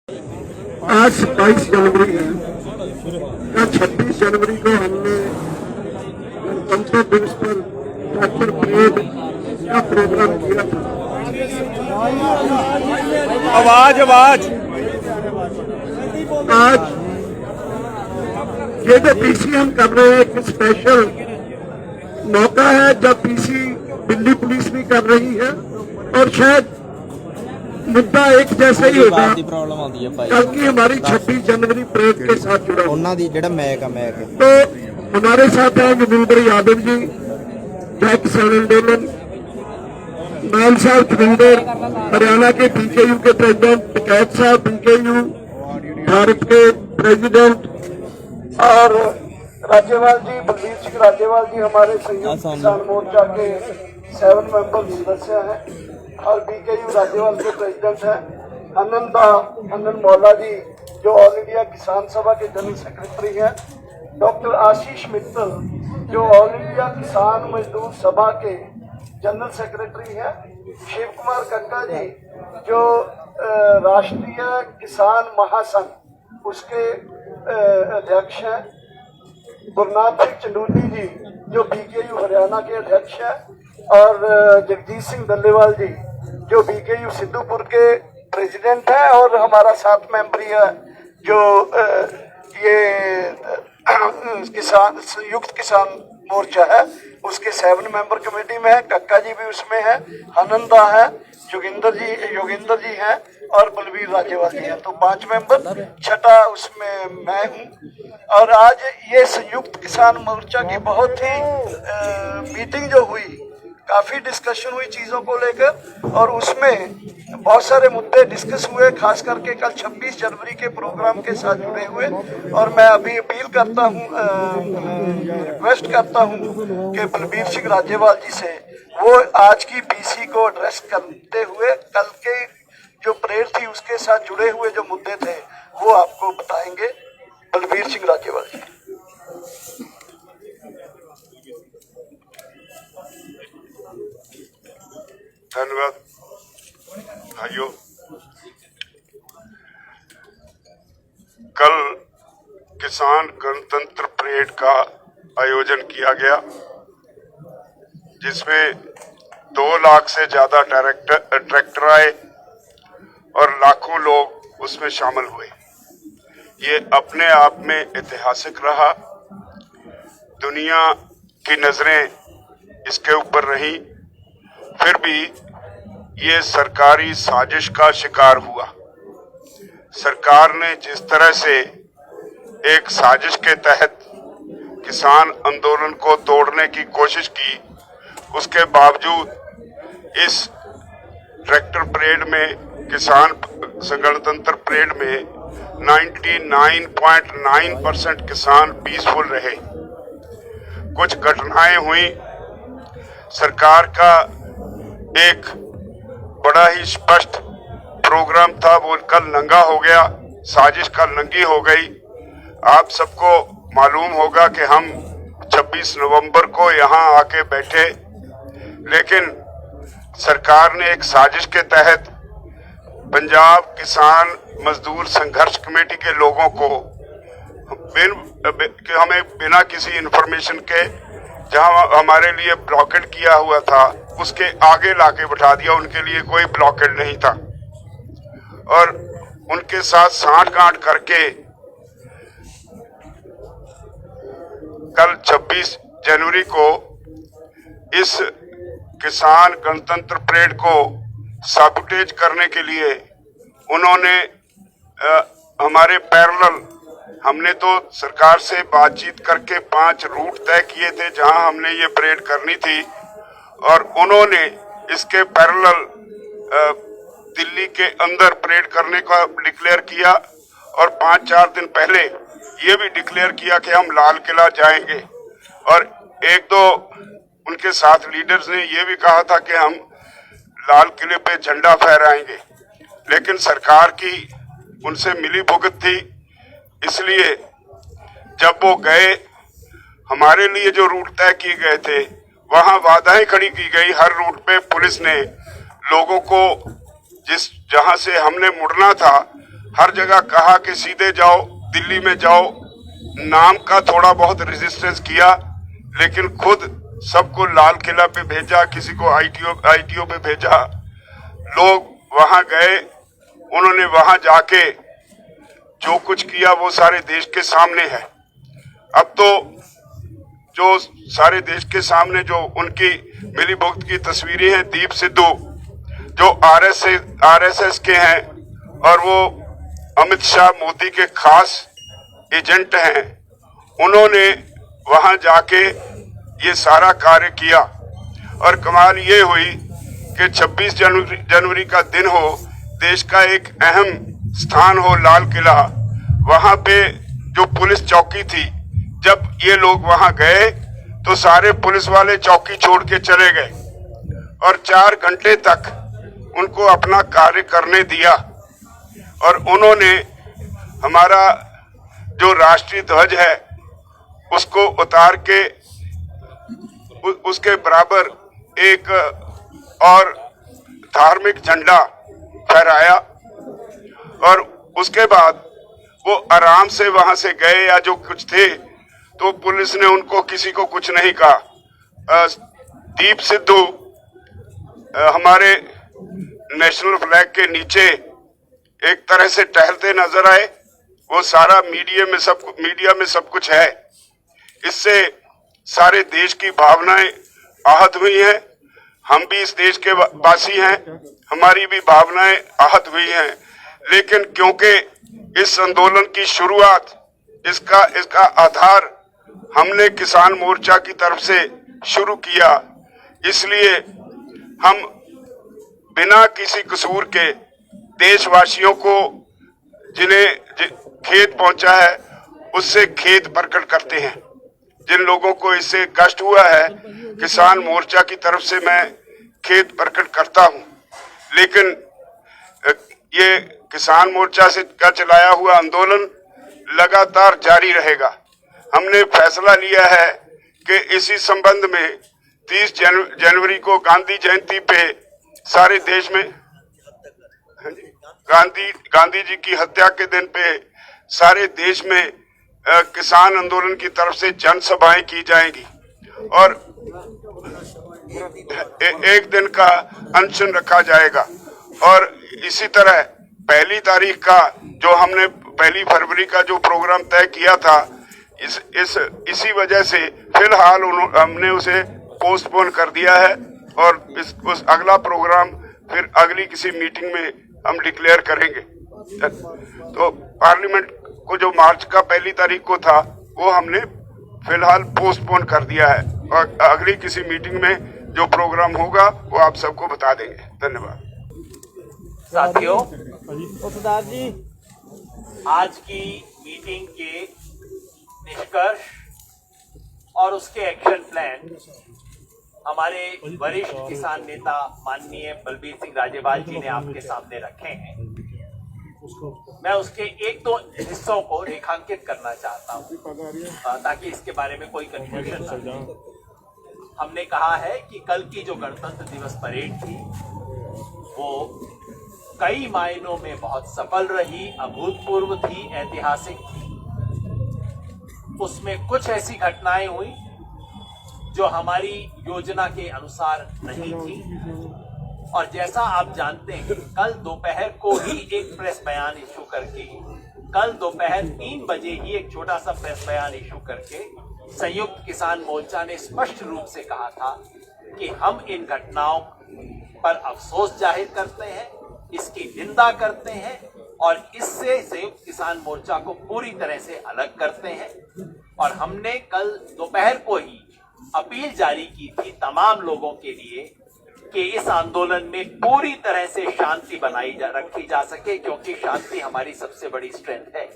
आज 22 जनवरी है या 26 जनवरी को हमने गणतंत्र दिवस पर ट्रैक्टर परेड का प्रोग्राम किया था। आवाज आवाज आज ये जो पीसी हम कर रहे हैं एक स्पेशल मौका है जब पीसी दिल्ली पुलिस भी कर रही है और शायद मुद्दा एक जैसा ही होगा कल की हमारी 26 जनवरी परेड के साथ जुड़ा। तो हमारे साथ हैं जोगिंदर यादव जी, जय किसान आंदोलन, मान साहब जोगिंदर, हरियाणा के बीकेयू के प्रेसिडेंट टिकैत साहब, बीकेयू भारत के प्रेसिडेंट, और राज्यपाल जी बलबीर सिंह राज्यपाल जी हमारे संयुक्त किसान मोर्चा के 7 मेंबर सदस्य हैं और बीकेयू राज्यपाल के प्रेसिडेंट हैं। आनंद मौला जी जो ऑल इंडिया किसान सभा के जनरल सेक्रेटरी हैं, डॉक्टर आशीष मित्तल जो ऑल इंडिया किसान मजदूर सभा के जनरल सेक्रेटरी हैं, शिव कुमार कक्का जी जो राष्ट्रीय किसान महासंघ उसके अध्यक्ष हैं, गुरनाथ सिंह चंडूली जी जो बीकेयू हरियाणा के अध्यक्ष हैं, और जगजीत सिंह डल्लेवाल जी जो बीकेयू सिद्धूपुर के प्रेसिडेंट हैं, और हमारा 7 मेंबरी है जो ये किसान संयुक्त किसान मोर्चा है उसके 7 मेंबर कमेटी में है। कक्का जी भी उसमें है, आनंदा है, योगेंद्र जी हैं और बलबीर राज्यपाल जी हैं। तो 5 मेंबर, छठा उसमें मैं हूँ। और आज ये संयुक्त किसान मोर्चा की बहुत ही मीटिंग जो हुई, काफी डिस्कशन हुई चीजों को लेकर और उसमें बहुत सारे मुद्दे डिस्कस हुए, खास करके कल 26 जनवरी के प्रोग्राम के साथ जुड़े हुए। और मैं अभी अपील करता हूँ, रिक्वेस्ट करता हूँ कि बलबीर सिंह राज्यपाल जी से वो आज की पीसी को एड्रेस करते हुए कल के जो परेड थी उसके साथ जुड़े हुए जो मुद्दे थे वो आपको बताएंगे। बलबीर सिंह राज्यपाल जी। धन्यवाद भाइयों। कल किसान गणतंत्र परेड का आयोजन किया गया जिसमें 2 लाख से ज्यादा ट्रैक्टर आए और लाखों लोग उसमें शामिल हुए। ये अपने आप में ऐतिहासिक रहा। दुनिया की नजरें इसके ऊपर रही, फिर भी ये सरकारी साजिश का शिकार हुआ। सरकार ने जिस तरह से एक साजिश के तहत किसान आंदोलन को तोड़ने की कोशिश की, उसके बावजूद इस ट्रैक्टर परेड में, किसान गणतंत्र परेड में 99.9% किसान पीसफुल रहे। कुछ घटनाएं हुई, सरकार का एक बड़ा ही स्पष्ट प्रोग्राम था वो कल नंगा हो गया, साजिश कल नंगी हो गई। आप सबको मालूम होगा कि हम 26 नवंबर को यहाँ आके बैठे, लेकिन सरकार ने एक साजिश के तहत पंजाब किसान मजदूर संघर्ष कमेटी के लोगों को हमें बिना किसी इंफॉर्मेशन के जहां हमारे लिए ब्लॉकेड किया हुआ था उसके आगे लाके बैठा दिया। उनके लिए कोई ब्लॉकेड नहीं था और उनके साथ सांठ-गांठ करके कल 26 जनवरी को इस किसान गणतंत्र परेड को साबुटेज करने के लिए उन्होंने हमारे पैरेलल, हमने तो सरकार से बातचीत करके 5 रूट तय किए थे जहां हमने ये परेड करनी थी, और उन्होंने इसके पैरेलल दिल्ली के अंदर परेड करने का डिक्लेयर किया और 5-4 दिन पहले ये भी डिक्लेयर किया कि हम लाल किला जाएंगे। और 1-2 उनके साथ लीडर्स ने ये भी कहा था कि हम लाल किले पे झंडा फहराएंगे, लेकिन सरकार की उनसे मिली भुगत थी। इसलिए जब वो गए, हमारे लिए जो रूट तय किए गए थे वहां बाधाएं खड़ी की गई। हर रूट पे पुलिस ने लोगों को जहां से हमने मुड़ना था हर जगह कहा कि सीधे जाओ, दिल्ली में जाओ। नाम का थोड़ा बहुत रेजिस्टेंस किया, लेकिन खुद सबको लाल किला पे भेजा, किसी को आईटीओ पे भेजा। लोग वहां गए, उन्होंने वहां जाके जो कुछ किया वो सारे देश के सामने है। अब तो जो सारे देश के सामने जो उनकी मिली भुगत की तस्वीरें हैं, दीप सिद्धू जो आरएसएस के हैं और वो अमित शाह मोदी के खास एजेंट हैं, उन्होंने वहां जाके ये सारा कार्य किया। और कमाल ये हुई कि 26 जनवरी का दिन हो, देश का एक अहम स्थान हो लाल किला, वहां पे जो पुलिस चौकी थी, जब ये लोग वहां गए तो सारे पुलिस वाले चौकी छोड़ के चले गए और 4 घंटे तक उनको अपना कार्य करने दिया। और उन्होंने हमारा जो राष्ट्रीय ध्वज है उसको उतार के उसके बराबर एक और धार्मिक झंडा फहराया और उसके बाद वो आराम से वहां से गए। या जो कुछ थे तो पुलिस ने उनको किसी को कुछ नहीं कहा। दीप सिद्धू हमारे नेशनल फ्लैग के नीचे एक तरह से टहलते नजर आए। वो सारा मीडिया में सब कुछ है। इससे सारे देश की भावनाएं आहत हुई हैं। हम भी इस देश के वासी हैं, हमारी भी भावनाएं आहत हुई हैं। लेकिन क्योंकि इस आंदोलन की शुरुआत, इसका आधार हमने किसान मोर्चा की तरफ से शुरू किया, इसलिए हम बिना किसी कसूर के देशवासियों को जिन्हें खेद पहुंचा है उससे खेद प्रकट करते हैं। जिन लोगों को इससे कष्ट हुआ है, किसान मोर्चा की तरफ से मैं खेद प्रकट करता हूं। लेकिन ये किसान मोर्चा से का चलाया हुआ आंदोलन लगातार जारी रहेगा। हमने फैसला लिया है कि इसी संबंध में 30 जनवरी को गांधी जयंती पे सारे देश में गांधी जी की हत्या के दिन पे सारे देश में किसान आंदोलन की तरफ से जनसभाएं की जाएंगी और एक दिन का अनशन रखा जाएगा। और इसी तरह 1 तारीख का जो हमने 1 फरवरी का जो प्रोग्राम तय किया था, इसी वजह से फिलहाल हमने उसे पोस्टपोन कर दिया है और उस अगला प्रोग्राम फिर अगली किसी मीटिंग में हम डिक्लेयर करेंगे। तो पार्लियामेंट को जो मार्च का 1 तारीख को था वो हमने फिलहाल पोस्टपोन कर दिया है और अगली किसी मीटिंग में जो प्रोग्राम होगा वो आप सबको बता देंगे। धन्यवाद। साथियों, आज की मीटिंग के निष्कर्ष और उसके एक्शन प्लान हमारे वरिष्ठ किसान नेता माननीय बलबीर सिंह राजेवाल जी ने आपके सामने रखे हैं। मैं उसके 1-2 हिस्सों को रेखांकित करना चाहता हूं ताकि इसके बारे में कोई कंफ्यूजन न हो। हमने कहा है कि कल की जो गणतंत्र दिवस परेड थी वो कई मायनों में बहुत सफल रही, अभूतपूर्व थी, ऐतिहासिक थी। उसमें कुछ ऐसी घटनाएं हुई जो हमारी योजना के अनुसार नहीं थी और जैसा आप जानते हैं, कल दोपहर को ही एक प्रेस बयान इशू करके, कल दोपहर 3 बजे ही एक छोटा सा प्रेस बयान इशू करके संयुक्त किसान मोर्चा ने स्पष्ट रूप से कहा था कि हम इन घटनाओं पर अफसोस जाहिर करते हैं, इसकी निंदा करते हैं और इससे संयुक्त किसान मोर्चा को पूरी तरह से अलग करते हैं। और हमने कल दोपहर को ही अपील जारी की थी तमाम लोगों के लिए कि इस आंदोलन में पूरी तरह से शांति रखी जा सके, क्योंकि शांति हमारी सबसे बड़ी स्ट्रेंथ है।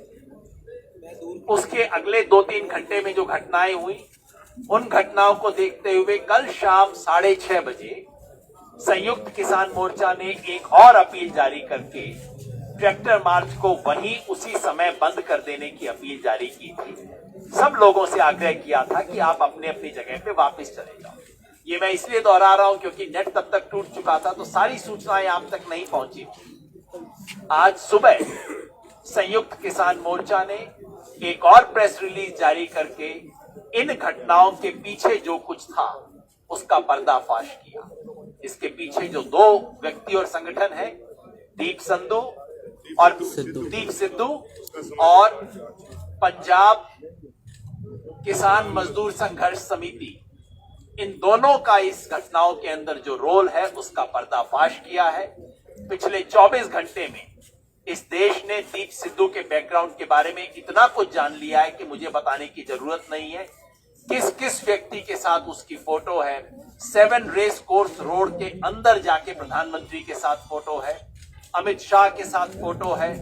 उसके अगले 2-3 घंटे में जो घटनाएं हुई, उन घटनाओं को देखते हुए कल शाम 6:30 बजे संयुक्त किसान मोर्चा ने एक और अपील जारी करके ट्रैक्टर मार्च को वहीं उसी समय बंद कर देने की अपील जारी की थी। सब लोगों से आग्रह किया था कि आप अपने अपनी जगह पे वापस चले जाओ। ये मैं इसलिए दोहरा रहा हूं क्योंकि नेट तब तक टूट चुका था तो सारी सूचनाएं आप तक नहीं पहुंची। आज सुबह संयुक्त किसान मोर्चा ने एक और प्रेस रिलीज जारी करके इन घटनाओं के पीछे जो कुछ था उसका पर्दाफाश किया। इसके पीछे जो दो व्यक्ति और संगठन है, दीप सिद्धू और पंजाब किसान मजदूर संघर्ष समिति, इन दोनों का इस घटनाओं के अंदर जो रोल है उसका पर्दाफाश किया है। पिछले 24 घंटे में इस देश ने दीप सिद्धू के बैकग्राउंड के बारे में इतना कुछ जान लिया है कि मुझे बताने की जरूरत नहीं है। किस किस व्यक्ति के साथ उसकी फोटो है, 7 रेस कोर्स रोड के अंदर जाके प्रधानमंत्री के साथ फोटो है, अमित शाह के साथ फोटो है,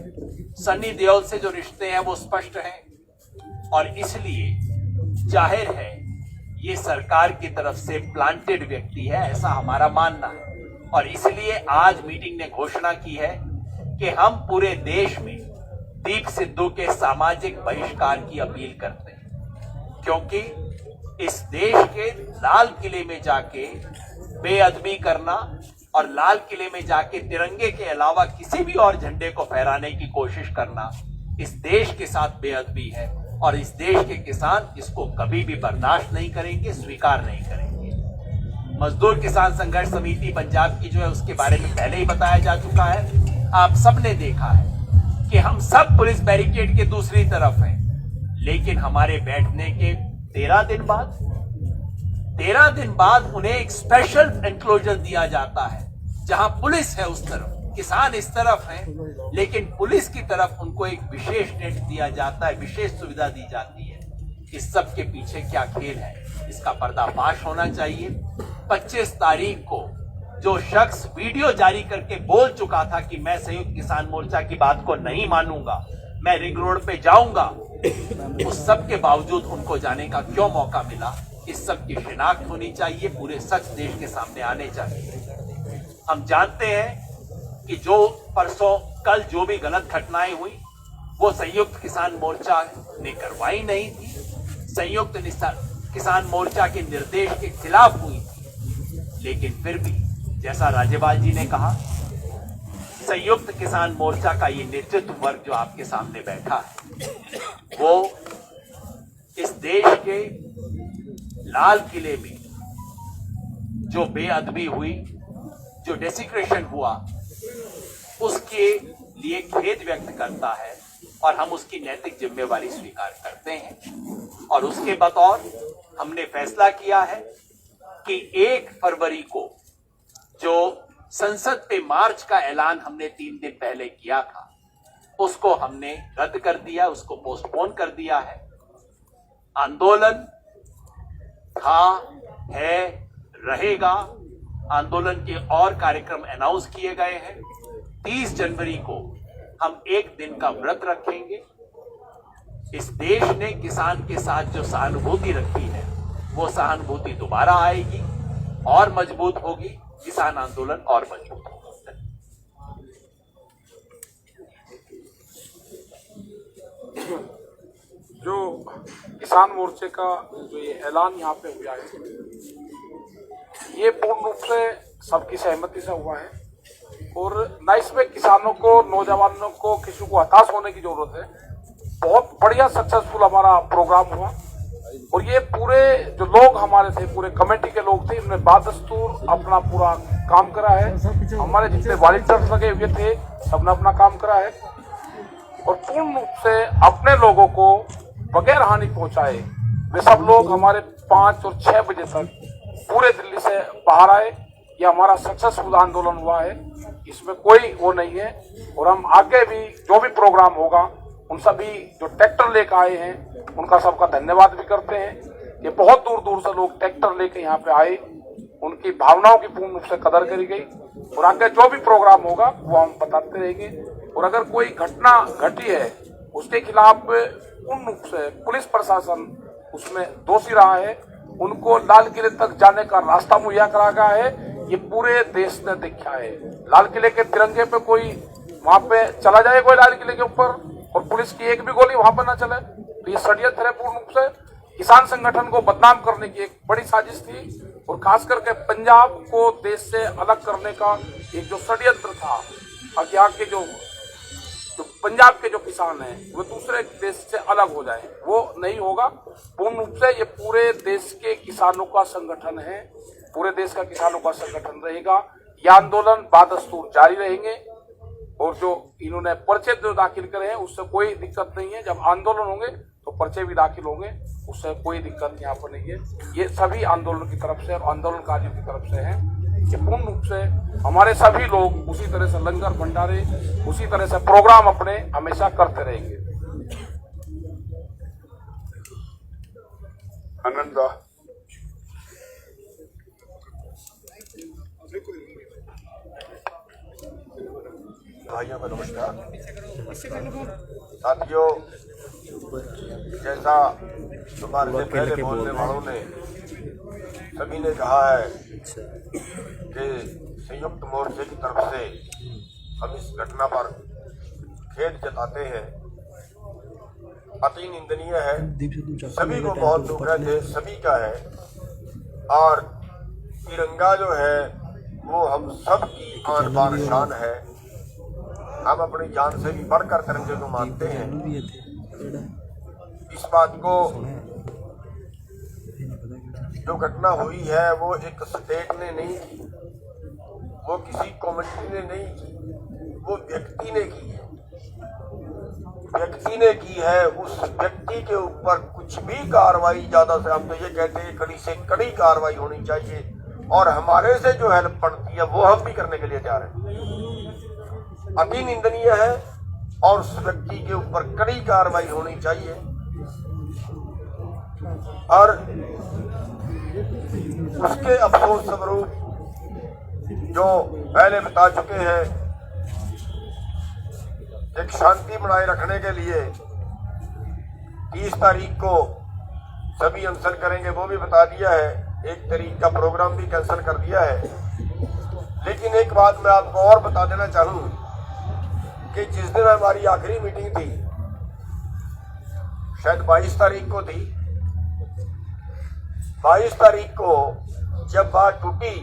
सन्नी देओल से जो रिश्ते हैं वो स्पष्ट हैं। और इसलिए जाहिर है ये सरकार की तरफ से प्लांटेड व्यक्ति है, ऐसा हमारा मानना है। और इसलिए आज मीटिंग ने घोषणा की है कि हम पूरे देश में दीप सिद्धू के सामाजिक बहिष्कार की अपील करते हैं, क्योंकि इस देश के लाल किले में जाके बेअदबी करना और लाल किले में जाके तिरंगे के अलावा किसी भी और झंडे को फहराने की कोशिश करना इस देश के साथ बेअदबी है। और इस देश के किसान इसको कभी भी बर्दाश्त नहीं करेंगे, स्वीकार नहीं करेंगे। मजदूर किसान संघर्ष समिति पंजाब की जो है उसके बारे में पहले ही बताया जा चुका है। आप सबने देखा है कि हम सब पुलिस बैरिकेड के दूसरी तरफ हैं, लेकिन हमारे बैठने के 13 दिन बाद उन्हें एक स्पेशल एनक्लोजर दिया जाता है, जहां पुलिस है उस तरफ, किसान इस तरफ है, लेकिन पुलिस की तरफ उनको एक विशेष टेंट दिया जाता है, विशेष सुविधा दी जाती है। इस सब के पीछे क्या खेल है, इसका पर्दाफाश होना चाहिए। 25 तारीख को जो शख्स वीडियो जारी करके बोल चुका था कि मैं संयुक्त किसान मोर्चा की बात को नहीं मानूंगा, मैं रिंग रोड पे जाऊंगा, उस सब के बावजूद उनको जाने का क्यों मौका मिला, इस सब की शिनाख्त होनी चाहिए, पूरे सच देश के सामने आने चाहिए। हम जानते हैं कि जो परसों कल जो भी गलत घटनाएं हुई वो संयुक्त किसान मोर्चा ने करवाई नहीं थी, संयुक्त किसान मोर्चा के निर्देश के खिलाफ हुई थी। लेकिन फिर भी जैसा राज्यपाल जी ने कहा, संयुक्त किसान मोर्चा का ये नेतृत्व वर्ग जो आपके सामने बैठा है, वो इस देश के लाल किले में जो बेअदबी हुई, जो डेसिक्रेशन हुआ, उसके लिए खेद व्यक्त करता है और हम उसकी नैतिक जिम्मेवारी स्वीकार करते हैं। और उसके बतौर हमने फैसला किया है कि 1 फरवरी को जो संसद पे मार्च का ऐलान हमने 3 दिन पहले किया था, उसको हमने रद्द कर दिया, उसको पोस्टपोन कर दिया है। आंदोलन था, है, रहेगा। आंदोलन के और कार्यक्रम अनाउंस किए गए हैं। 30 जनवरी को हम 1 दिन का व्रत रखेंगे। इस देश ने किसान के साथ जो सहानुभूति रखी है, वो सहानुभूति दोबारा आएगी और मजबूत होगी, किसान आंदोलन और मजबूत होगा। जो किसान मोर्चे का जो ये ऐलान यहाँ पे हुआ है, ये पूर्ण रूप से सबकी सहमति से हुआ है और न इसमें किसानों को, नौजवानों को, किसी को हताश होने की जरूरत है। बहुत बढ़िया सक्सेसफुल हमारा प्रोग्राम हुआ और ये पूरे जो लोग हमारे थे, पूरे कमेटी के लोग थे, इन्होंने बादस्तूर अपना पूरा काम करा है। हमारे जितने वॉलंटियर्स लगे हुए थे, सबने अपना काम करा है और पूर्ण रूप से अपने लोगों को बगैर हानि पहुंचाए वे सब लोग हमारे 5 और 6 बजे तक पूरे दिल्ली से बाहर आए। ये हमारा सक्सेसफुल आंदोलन हुआ है, इसमें कोई वो नहीं है। और हम आगे भी जो भी प्रोग्राम होगा, उन सभी जो ट्रैक्टर लेकर आए हैं उनका सबका धन्यवाद भी करते हैं। ये बहुत दूर दूर से लोग ट्रैक्टर लेकर यहाँ पे आए, उनकी भावनाओं की पूर्ण रूप से कदर करी गई और आगे जो भी प्रोग्राम होगा वो हम बताते रहेंगे। और अगर कोई घटना घटी है उसके खिलाफ पूर्ण रूप से पुलिस प्रशासन उसमें दोषी रहा है, उनको लाल किले तक जाने का रास्ता मुहैया करा गया है। ये पूरे देश ने देखा है। लाल किले के तिरंगे पे कोई वहां पे चला जाए, कोई लाल किले के ऊपर, और पुलिस की एक भी गोली वहां पर ना चले, तो ये षड्यंत्र है पूर्ण रूप से। किसान संगठन को बदनाम करने की एक बड़ी साजिश थी और खास करके पंजाब को देश से अलग करने का एक जो षड्यंत्र था, और यहाँ के जो तो पंजाब के जो किसान हैं वो दूसरे देश से अलग हो जाए, वो नहीं होगा। पूर्ण रूप से ये पूरे देश के किसानों का संगठन है, पूरे देश का किसानों का संगठन रहेगा। यह आंदोलन बादस्तूर जारी रहेंगे और जो इन्होंने पर्चे जो दाखिल करे हैं उससे कोई दिक्कत नहीं है। जब आंदोलन होंगे तो पर्चे भी दाखिल होंगे, उससे कोई दिक्कत यहाँ पर नहीं है। ये सभी आंदोलन की तरफ से और आंदोलनकारियों की तरफ से है कि पूर्ण रूप से हमारे सभी लोग उसी तरह से लंगर भंडारे, उसी तरह से प्रोग्राम अपने हमेशा करते रहेंगे। आनंदा भाइयों को नमस्कार। साथियों, जैसा तुम्हारे से पहले बोलने वालों ने सभी ने कहा है कि संयुक्त मोर्चे की तरफ से हम इस घटना पर खेद जताते हैं। अति निंदनीय है, सभी को बहुत दुख है, सभी का है। और तिरंगा जो है वो हम सब की आन बान शान है। हम अपनी जान से भी बढ़कर तिरंगे को मानते हैं। इस बात को जो घटना हुई है वो एक स्टेट ने नहीं की, वो किसी कमेटी ने नहीं की, वो व्यक्ति ने की है। व्यक्ति ने की है। उस व्यक्ति के ऊपर कुछ भी कार्रवाई, ज्यादा से हम तो ये कहते हैं कड़ी से कड़ी कार्रवाई होनी चाहिए और हमारे से जो हेल्प पड़ती है वो हम भी करने के लिए तैयार हैं। अति निंदनीय है और उस व्यक्ति के ऊपर कड़ी कार्रवाई होनी चाहिए। और उसके अफसोस स्वरूप जो पहले बता चुके हैं, एक शांति बनाए रखने के लिए 30 तारीख को सभी अनशन करेंगे, वो भी बता दिया है। 1 तारीख का प्रोग्राम भी कैंसिल कर दिया है। लेकिन एक बात मैं आपको और बता देना चाहूँ कि जिस दिन हमारी आखिरी मीटिंग थी, शायद 22 तारीख को थी, 22 तारीख को जब बात टूटी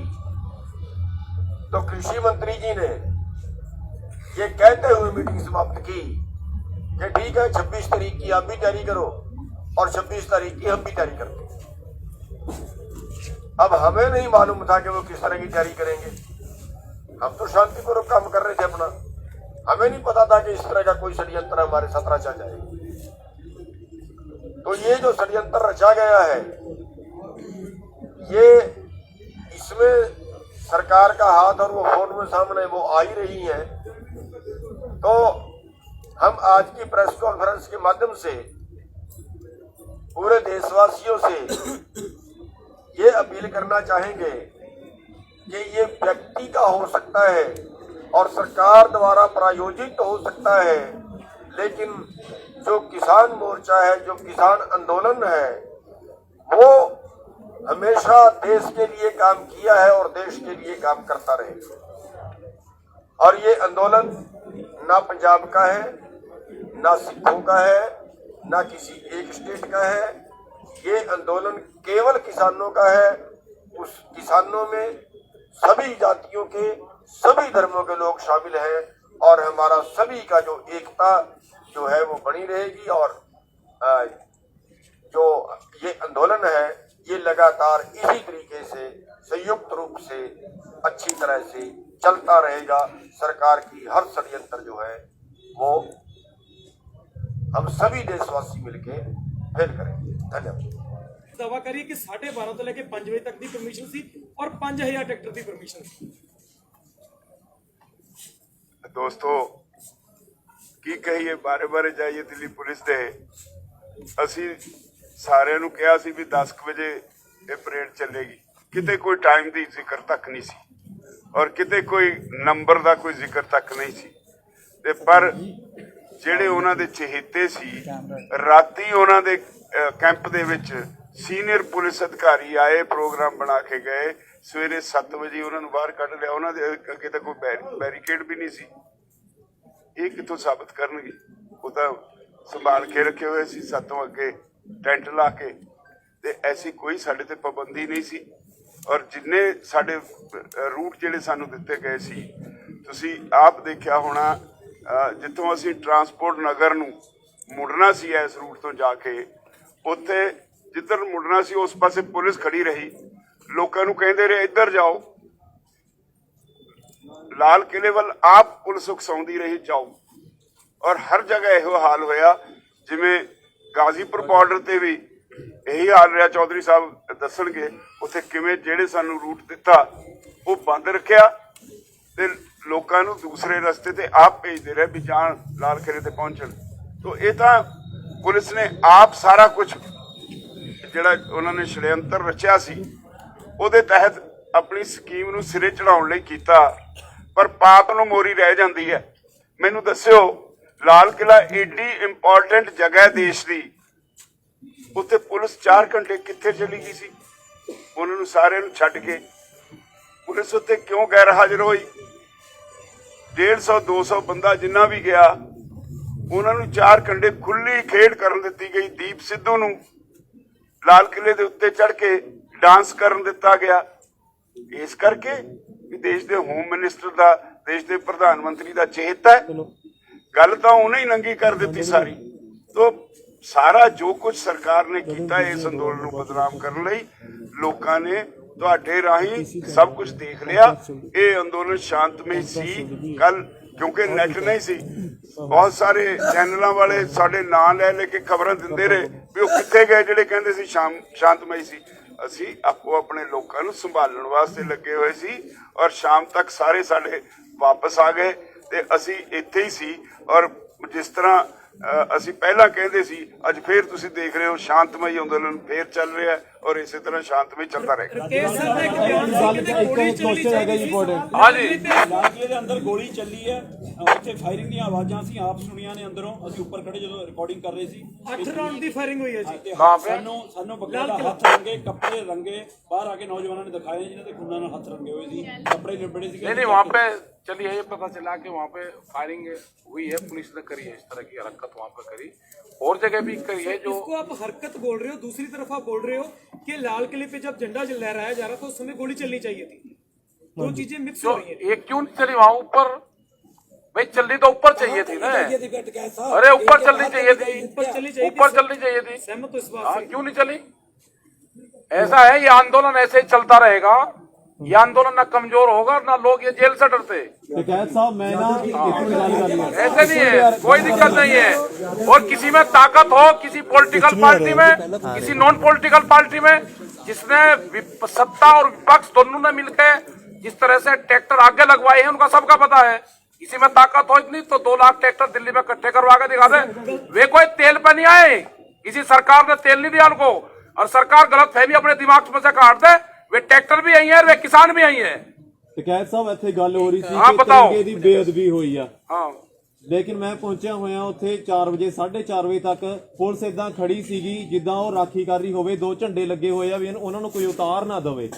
तो कृषि मंत्री जी ने ये कहते हुए मीटिंग समाप्त की कि ठीक है 26 तारीख की आप भी तैयारी करो और 26 तारीख की हम भी तैयारी करते हैं। अब हमें नहीं मालूम था कि वो किस तरह की तैयारी करेंगे। हम तो शांतिपूर्वक काम कर रहे थे अपना, हमें नहीं पता था कि इस तरह का कोई षड्यंत्र हमारे साथ रचा जाएगा। तो ये जो षड्यंत्र रचा गया है, ये इसमें सरकार का हाथ और वो फोन में सामने वो आ ही रही है। तो हम आज की प्रेस कॉन्फ्रेंस के माध्यम से पूरे देशवासियों से ये अपील करना चाहेंगे कि ये व्यक्ति का हो सकता है और सरकार द्वारा प्रायोजित हो सकता है, लेकिन जो किसान मोर्चा है, जो किसान आंदोलन है, वो हमेशा देश के लिए काम किया है और देश के लिए काम करता रहेगा। और ये आंदोलन ना पंजाब का है, ना सिखों का है, ना किसी एक स्टेट का है। ये आंदोलन केवल किसानों का है। उस किसानों में सभी जातियों के, सभी धर्मों के लोग शामिल हैं और हमारा सभी का जो एकता जो है वो बनी रहेगी। और जो ये आंदोलन है ये लगातार इसी तरीके से संयुक्त रूप से अच्छी तरह से चलता रहेगा। सरकार की हर षड्यंत्र जो है वो हम सभी देशवासी मिलके फेल करेंगे। धन्यवाद। दावा करिए कि 12:30 ਤੋਂ ਲੈ ਕੇ 5 ਵਜੇ तक की परमिशन सी और 5000 ट्रैक्टर की परमिशन सी। दोस्तों की कहिए, बारे बारे जाइए दिल्ली पुलिस दे। ਅਸੀਂ ਸਾਰਿਆਂ ਨੂੰ ਕਿਹਾ ਸੀ ਵੀ 10 ਵਜੇ ਇਹ ਪਰੇਡ ਚੱਲੇਗੀ, ਕਿਤੇ ਕੋਈ ਟਾਈਮ ਦੀ ਜ਼ਿਕਰ ਤੱਕ ਨਹੀਂ ਸੀ ਔਰ ਕਿਤੇ ਕੋਈ ਨੰਬਰ ਦਾ ਕੋਈ ਜ਼ਿਕਰ ਤੱਕ ਨਹੀਂ ਸੀ। ਤੇ ਪਰ ਜਿਹੜੇ ਉਹਨਾਂ ਦੇ ਚਹੇਤੇ ਸੀ, ਰਾਤੀ ਉਹਨਾਂ ਦੇ ਕੈਂਪ ਦੇ ਵਿੱਚ ਸੀਨੀਅਰ ਪੁਲਿਸ ਅਧਿਕਾਰੀ ਆਏ, ਪ੍ਰੋਗਰਾਮ ਬਣਾ ਕੇ ਗਏ। ਸਵੇਰੇ 7 ਵਜੇ ਉਹਨਾਂ ਨੂੰ ਬਾਹਰ ਕੱਢ ਲਿਆ। ਉਹਨਾਂ ਦੇ ਅੱਗੇ ਤਾਂ ਕੋਈ ਬੈਰੀਕੇਡ ਵੀ ਨਹੀਂ ਸੀ। ਇਹ ਕਿੱਥੋਂ ਸਾਬਤ ਕਰਨਗੇ? ਉਹ ਤਾਂ ਸੰਭਾਲ ਕੇ ਰੱਖੇ ਹੋਏ ਸੀ ਸਾਤੋਂ ਅੱਗੇ ਟੈਂਟ ਲਾ ਕੇ। ਤੇ ਐਸੀ ਕੋਈ ਸਾਡੇ ਤੇ ਪਾਬੰਦੀ ਨਹੀਂ ਸੀ। ਔਰ ਜਿੰਨੇ ਸਾਡੇ ਰੂਟ ਜਿਹੜੇ ਸਾਨੂੰ ਦਿੱਤੇ ਗਏ ਸੀ, ਤੁਸੀਂ ਆਪ ਦੇਖਿਆ ਹੋਣਾ ਜਿੱਥੋਂ ਅਸੀਂ ਟਰਾਂਸਪੋਰਟ ਨਗਰ ਨੂੰ ਮੁੜਨਾ ਸੀ ਇਸ ਰੂਟ ਤੋਂ ਜਾ ਕੇ, ਉੱਥੇ ਜਿੱਧਰ ਮੁੜਨਾ ਸੀ ਉਸ ਪਾਸੇ ਪੁਲਿਸ ਖੜੀ ਰਹੀ, ਲੋਕਾਂ ਨੂੰ ਕਹਿੰਦੇ ਰਹੇ ਇੱਧਰ ਜਾਓ, ਲਾਲ ਕਿਲੇ ਵੱਲ ਆਪ ਪੁਲਿਸ ਉਕਸਾਉਂਦੀ ਰਹੀ ਜਾਓ। ਔਰ ਹਰ ਜਗ੍ਹਾ ਇਹੋ ਹਾਲ ਹੋਇਆ, ਜਿਵੇਂ ਗਾਜ਼ੀਪੁਰ ਬਾਰਡਰ ਤੇ ਵੀ ਇਹੀ ਹਾਲ ਰਿਹਾ। ਚੌਧਰੀ ਸਾਹਿਬ ਦੱਸਣਗੇ ਉੱਥੇ ਕਿਵੇਂ ਜਿਹੜੇ ਸਾਨੂੰ ਰੂਟ ਦਿੱਤਾ ਉਹ ਬੰਦ ਰੱਖਿਆ ਤੇ ਲੋਕਾਂ ਨੂੰ ਦੂਸਰੇ ਰਸਤੇ ਤੇ ਆਪ ਭੇਜਦੇ ਰਹੇ ਵੀ ਜਾਣ ਲਾਲ ਕਿਲੇ ਤੇ ਪਹੁੰਚਣ। ਤੋ ਇਹ ਤਾਂ ਪੁਲਿਸ ਨੇ ਆਪ ਸਾਰਾ ਕੁਝ ਜਿਹੜਾ ਉਹਨਾਂ ਨੇ ਛੜਯੰਤਰ ਰਚਿਆ ਸੀ ਉਹਦੇ ਤਹਿਤ ਆਪਣੀ ਸਕੀਮ ਨੂੰ ਸਿਰੇ ਚੜਾਉਣ ਲਈ ਕੀਤਾ, ਪਰ ਪਾਪ ਨੂੰ ਮੋਰੀ ਰਹਿ ਜਾਂਦੀ ਹੈ। ਮੈਨੂੰ ਦੱਸਿਓ, ਲਾਲ ਕਿਲਾ ਏਡੀ ਇੰਪੋਰਟੈਂਟ ਜਗ੍ਹਾ ਦੇਸ਼ ਦੀ, ਉੱਥੇ ਪੁਲਿਸ 4 ਘੰਟੇ ਕਿੱਥੇ ਚਲੀ ਗਈ ਸੀ? ਉਹਨਾਂ ਨੂੰ ਸਾਰਿਆਂ ਨੂੰ ਛੱਡ ਕੇ ਪੁਲਿਸ ਉੱਥੇ ਕਿਉਂ ਗੈਰ ਹਾਜ਼ਰ ਹੋਈ? 150-200 ਬੰਦਾ ਜਿੰਨਾ ਵੀ ਗਿਆ, ਉਹਨਾਂ ਨੂੰ 4 ਘੰਟੇ ਖੁੱਲੀ ਖੇਡ ਕਰਨ ਦਿੱਤੀ ਗਈ। ਦੀਪ ਸਿੱਧੂ ਨੂੰ ਲਾਲ ਕਿਲੇ ਦੇ ਉੱਤੇ ਚੜ ਕੇ ਡਾਂਸ ਕਰਨ ਦਿੱਤਾ ਗਿਆ, ਇਸ ਕਰਕੇ ਵੀ ਦੇਸ਼ ਦੇ ਹੋਮ ਮਿਨਿਸਟਰ ਦਾ, ਦੇਸ਼ ਦੇ ਪ੍ਰਧਾਨ ਮੰਤਰੀ ਦਾ ਚੇਤਾ ਹੈ। ਗੱਲ ਤਾਂ ਉਹਨੇ ਹੀ ਨੰਗੀ ਕਰ ਦਿੱਤੀ ਸਾਰੀ। ਤੋ ਸਾਰਾ ਜੋ ਕੁਝ ਸਰਕਾਰ ਨੇ ਕੀਤਾ ਇਸ ਅੰਦੋਲਨ ਨੂੰ ਬਦਨਾਮ ਕਰਨ ਲਈ, ਲੋਕਾਂ ਨੇ ਤੁਹਾਡੇ ਰਾਹੀਂ ਸਭ ਕੁਝ ਦੇਖ ਲਿਆ। ਇਹ ਅੰਦੋਲਨ ਸ਼ਾਂਤਮਈ ਸੀ ਕੱਲ, ਕਿਉਂਕਿ ਨੈਟ ਨਹੀਂ ਸੀ। ਬਹੁਤ ਸਾਰੇ ਚੈਨਲਾਂ ਵਾਲੇ ਸਾਡੇ ਨਾਂ ਲੈ ਲੈ ਕੇ ਖਬਰਾਂ ਦਿੰਦੇ ਰਹੇ ਵੀ ਉਹ ਕਿੱਥੇ ਗਏ ਜਿਹੜੇ ਕਹਿੰਦੇ ਸੀ ਸ਼ਾਂਤਮਈ ਸੀ। ਅਸੀਂ ਆਪੋ ਆਪਣੇ ਲੋਕਾਂ ਨੂੰ ਸੰਭਾਲਣ ਵਾਸਤੇ ਲੱਗੇ ਹੋਏ ਸੀ ਔਰ ਸ਼ਾਮ ਤੱਕ ਸਾਰੇ ਸਾਡੇ ਵਾਪਸ ਆ ਗਏ ਤੇ ਅਸੀਂ ਇੱਥੇ ਹੀ ਸੀ। ਔਰ ਜਿਸ ਤਰ੍ਹਾਂ ਅਸੀਂ ਪਹਿਲਾਂ ਕਹਿੰਦੇ ਸੀ, ਅੱਜ ਫੇਰ ਤੁਸੀਂ ਦੇਖ ਰਹੇ ਹੋ ਸ਼ਾਂਤਮਈ ਅੰਦੋਲਨ ਫੇਰ ਚੱਲ ਰਿਹਾ ਹੈ ਔਰ ਇਸੇ ਤਰ੍ਹਾਂ ਸ਼ਾਂਤਮਈ ਚੱਲਦਾ ਰਹੇਗਾ। ਹਾਂਜੀ, ਲਾਲ ਦੇ ਅੰਦਰ ਗੋਲੀ ਚੱਲੀ ਹੈ, ਉੱਥੇ ਫਾਇਰਿੰਗ ਦੀਆਂ ਆਵਾਜ਼ਾਂ ਅਸੀਂ ਆਪ ਸੁਣੀਆਂ ਨੇ ਅੰਦਰੋਂ। ਅਸੀਂ ਉੱਪਰ ਖੜੇ ਜਦੋਂ ਰਿਕਾਰਡਿੰਗ ਕਰ ਰਹੇ ਸੀ, 8 ਰਾਉਂਡ ਦੀ ਫਾਇਰਿੰਗ ਹੋਈ ਹੈ ਜੀ। ਸਾਨੂੰ ਬਕਾਇਦਾ ਹੱਥ ਰੰਗੇ, ਕੱਪੜੇ ਰੰਗੇ ਬਾਹਰ ਆ ਕੇ ਨੌਜਵਾਨਾਂ ਨੇ ਦਿਖਾਏ ਜਿਨ੍ਹਾਂ ਦੇ ਖੂਨਾਂ ਨਾਲ ਹੱਥ ਰੰਗੇ ਹੋਏ ਸੀ, ਕੱਪੜੇ ਲਿਬੜੇ ਸੀ। नहीं वहाँ पे चलिए ये पता चला कि वहाँ पे फायरिंग हुई है, पुलिस ने करी है, इस तरह की हरकत वहाँ पे करी, और जगह भी करी है। जो इसको आप हरकत बोल रहे हो, दूसरी तरफ आप बोल रहे हो कि लाल किले पे जब झंडा लहराया जा रहा था उस समय गोली चलनी चाहिए थी। दो चीजें मिक्स हो रही है। ये क्यों नहीं चली वहाँ ऊपर? भाई चलनी तो ऊपर चाहिए थी ना। अरे ऊपर चलनी चाहिए थी, ऊपर चलनी चाहिए थी। सहमत तो इस बात से। क्यों नहीं चली? ऐसा है, ये आंदोलन ऐसे ही चलता रहेगा। ये आंदोलन ना कमजोर होगा ना लोग ये जेल से डरते। साहब मैं ना ऐसे नहीं है, कोई दिक्कत नहीं है। और किसी में ताकत हो, किसी पॉलिटिकल पार्टी में, किसी नॉन पॉलिटिकल पार्टी में, जिसने सत्ता और विपक्ष दोनों ने मिलकर जिस तरह से ट्रैक्टर आगे लगवाए हैं उनका सबका पता है। किसी में ताकत हो इतनी तो 2 लाख ट्रैक्टर दिल्ली में इकट्ठे करवा के दिखा दे। वे कोई तेल पे नहीं आए, किसी सरकार ने तेल नहीं दिया उनको। और सरकार गलत फहमी अपने दिमाग में से काट दे। वे ट्रैक्टर भी आई है, वे किसान भी आई है। ਟਕੈਤ ਸਾਹਿਬ ਇੱਥੇ ਗੱਲ ਹੋ ਰਹੀ ਸੀ ਹਾਂ, ਕਿ ਬਤਾਓ। ਤਿਰੰਗੇ ਦੀ ਬੇਅਦਬੀ ਹੋਈ ਆ, हाँ ਲੇਕਿਨ ਮੈਂ ਪਹੁੰਚਿਆ ਹੋਇਆ ਉੱਥੇ 4 ਵਜੇ 4:30 ਵਜੇ ਤੱਕ ਪੁਲਿਸ ਇਦਾਂ ਖੜੀ ਸੀਗੀ ਜਿੱਦਾਂ ਉਹ ਰਾਖੀ ਕਰ ਰਹੀ ਹੋਵੇ। 2 ਝੰਡੇ ਲੱਗੇ ਹੋਏ ਆ ਵੀ ਉਹਨਾਂ ਨੂੰ ਕੋਈ ਉਤਾਰ ਨਾ ਦੇਵੇ।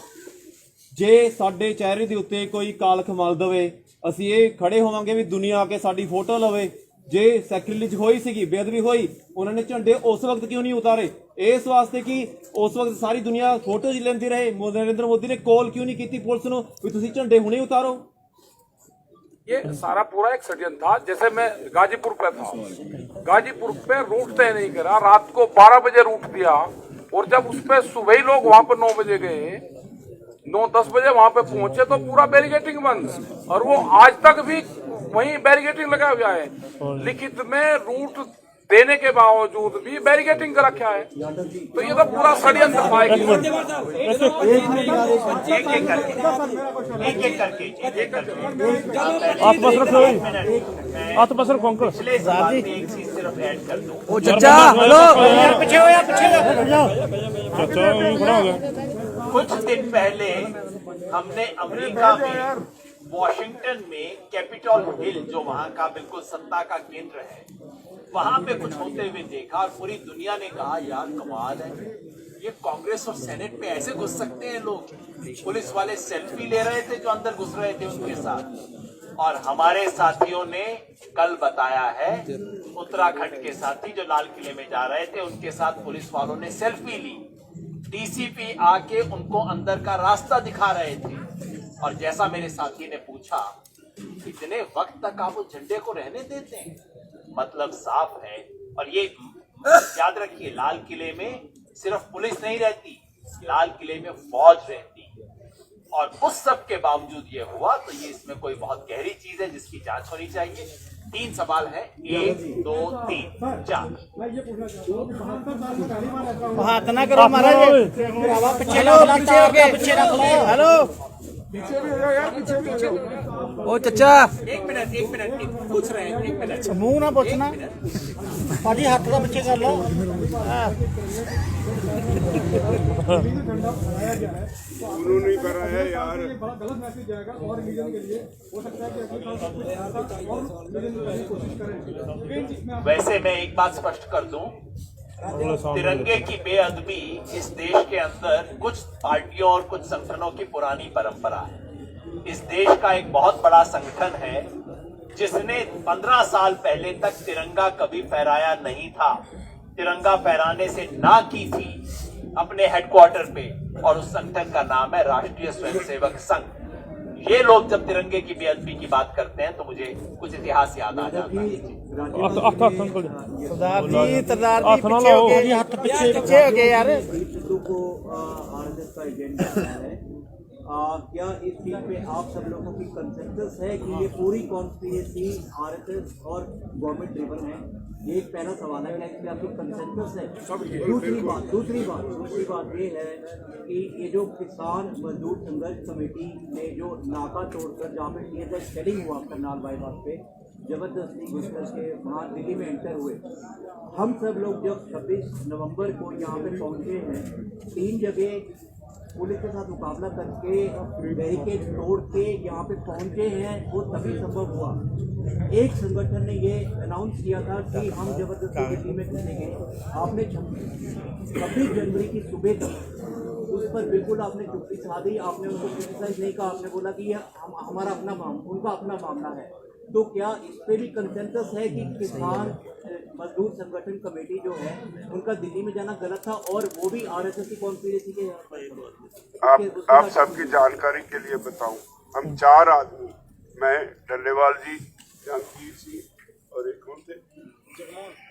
ਜੇ ਸਾਡੇ ਚਿਹਰੇ ਦੇ ਉੱਤੇ ਕੋਈ ਕਾਲਖ ਮਲ ਦੇਵੇ, ਅਸੀਂ ਇਹ ਖੜੇ ਹੋਵਾਂਗੇ ਵੀ ਦੁਨੀਆ ਆ ਕੇ ਸਾਡੀ ਫੋਟੋ ਲਵੇ। ਜੇ ਸੈਕਟਰੀਜ ਹੋਈ ਸੀਗੀ, ਬੇਅਦਬੀ ਹੋਈ, ਉਹਨਾਂ ਨੇ ਝੰਡੇ ਉਸ ਵਕਤ ਕਿਉਂ ਨਹੀਂ ਉਤਾਰੇ? ਇਸ ਵਾਸਤੇ ਕਿ ਉਸ ਵਕਤ ਸਾਰੀ ਦੁਨੀਆ ਫੋਟੋ ਹੀ ਲੈਂਦੀ ਰਹੇ। ਨਰਿੰਦਰ ਮੋਦੀ ਨੇ ਕਾਲ ਕਿਉਂ ਨਹੀਂ ਕੀਤੀ ਪੁਲਿਸ ਨੂੰ ਵੀ ਤੁਸੀਂ ਝੰਡੇ ਹੁਣੇ ਉਤਾਰੋ? ये सारा पूरा एक षड्यंत्र था। जैसे मैं गाजीपुर पे था, गाजीपुर पे रूट तय नहीं करा, रात को 12 बजे रूट दिया। और जब उस पे सुबह ही लोग वहां पर 9 बजे गए, 9-10 बजे वहां पे पहुंचे तो पूरा बैरिकेटिंग बंद। और वो आज तक भी वहीं बैरिकेटिंग लगा हुआ है। लिखित में रूट देने के बावजूद भी बैरिकेटिंग कर रखा है। तो ये तो पूरा षड्यंत्र था। पिछले सवाल में एक चीज सिर्फ ऐड कर दूं। कुछ दिन पहले हमने अमेरिका में वॉशिंगटन में कैपिटल हिल, जो वहां का बिल्कुल सत्ता का केंद्र है, वहां पे कुछ होते हुए देखा और पूरी दुनिया ने कहा यार कमाल है, ये कांग्रेस और सेनेट में ऐसे घुस सकते हैं लोग। पुलिस वाले सेल्फी ले रहे थे जो अंदर घुस रहे थे उनके साथ। और हमारे साथियों ने कल बताया है, उत्तराखंड के साथी जो लाल किले में जा रहे थे उनके साथ पुलिस वालों ने सेल्फी ली। डीसीपी आके उनको अंदर का रास्ता दिखा रहे थे। और जैसा मेरे साथी ने पूछा इतने वक्त तक आप उस झंडे को रहने देते हैं? मतलब साफ है। और ये याद रखिए, लाल किले में सिर्फ पुलिस नहीं रहती, लाल किले में फौज रहती है, और उस सब के बावजूद ये हुआ, तो ये इसमें कोई बहुत गहरी चीज है जिसकी जांच होनी चाहिए। 3 सवाल हैं, 1 2 3 4। मैं ये पूछना चाहता हूँ कि 72 साल में पहली बार ऐसा हुआ। हाथ ना करो महाराज, पीछे रख लो। हेलो, पीछे भी हो जाओ यार, पीछे भी हो जाओ। ओ चचा, एक मिनट पूछ रहे हैं, 1 मिनट। मुंह ना पूछना भाजी, हाथ का पीछे कर लो। झंडा फहराया गया है, तो उन्होंने करा है यार। ये बड़ा गलत मैसेज जाएगा और रीजन के लिए। हो सकता है कि अगली बार सब कुछ ऐसा और रीजन करने की कोशिश करें, लेकिन इसमें आप वैसे मैं एक बात स्पष्ट कर दूं, तिरंगे की बेअदबी इस देश के अंदर कुछ पार्टियों और कुछ संगठनों की पुरानी परंपरा है। इस देश का एक बहुत बड़ा संगठन है जिसने 15 साल पहले तक तिरंगा कभी फहराया नहीं था, तिरंगा फहराने से ना की थी अपने हेडक्वार्टर पे, और उस संगठन का नाम है राष्ट्रीय स्वयंसेवक संघ। ये लोग जब तिरंगे की बेअदबी की बात करते हैं तो मुझे कुछ इतिहास याद आ जाता है। सरदार जी पीछे हो गए, हाथ पीछे हो गए यार। को आरएसएस का एजेंडा है, क्या इस चीज पे आप सब लोगों की कंसेंसस है कि ये पूरी कॉन्स्पिरेसी आरएसएस और गवर्नमेंट ड्रिवन है? ये एक पहला सवाल है, क्या इस पे आपकी कंसेंसस है? दूसरी बात ये है कि ये जो किसान मजदूर संघर्ष कमेटी ने जो नाका तोड़कर जहाँ पे टीएसएस शेलिंग हुआ करनाल बाईपास पे जबरदस्ती घुस करके वहाँ दिल्ली में एंटर हुए, हम सब लोग जब 26 नवंबर को यहाँ पे पहुँचे हैं, 3 जगह पुलिस के साथ मुकाबला करके बैरिकेड तोड़ के यहाँ पे पहुँचे हैं, वो तभी संभव हुआ। एक संगठन ने ये अनाउंस किया था कि हम जबरदस्ती दिल्ली में घुसेंगे। आपने 26 जनवरी की सुबह तक उस पर बिल्कुल आपने चुप्पी साध दी, आपने उनको क्रिटिसाइज नहीं कहा, आपने बोला कि ये हमारा अपना उनका अपना मामला है। तो क्या इस पे भी कंसेंसस है कि किसान मजदूर संगठन कमेटी जो है उनका दिल्ली में जाना गलत था और वो भी आरएसएस की कॉन्स्पिरेसी के? आप सबकी जानकारी के लिए बताऊं, हम 4 आदमी, मैं डल्लेवाल जी, जहांगीर सिंह और एक कौन थे,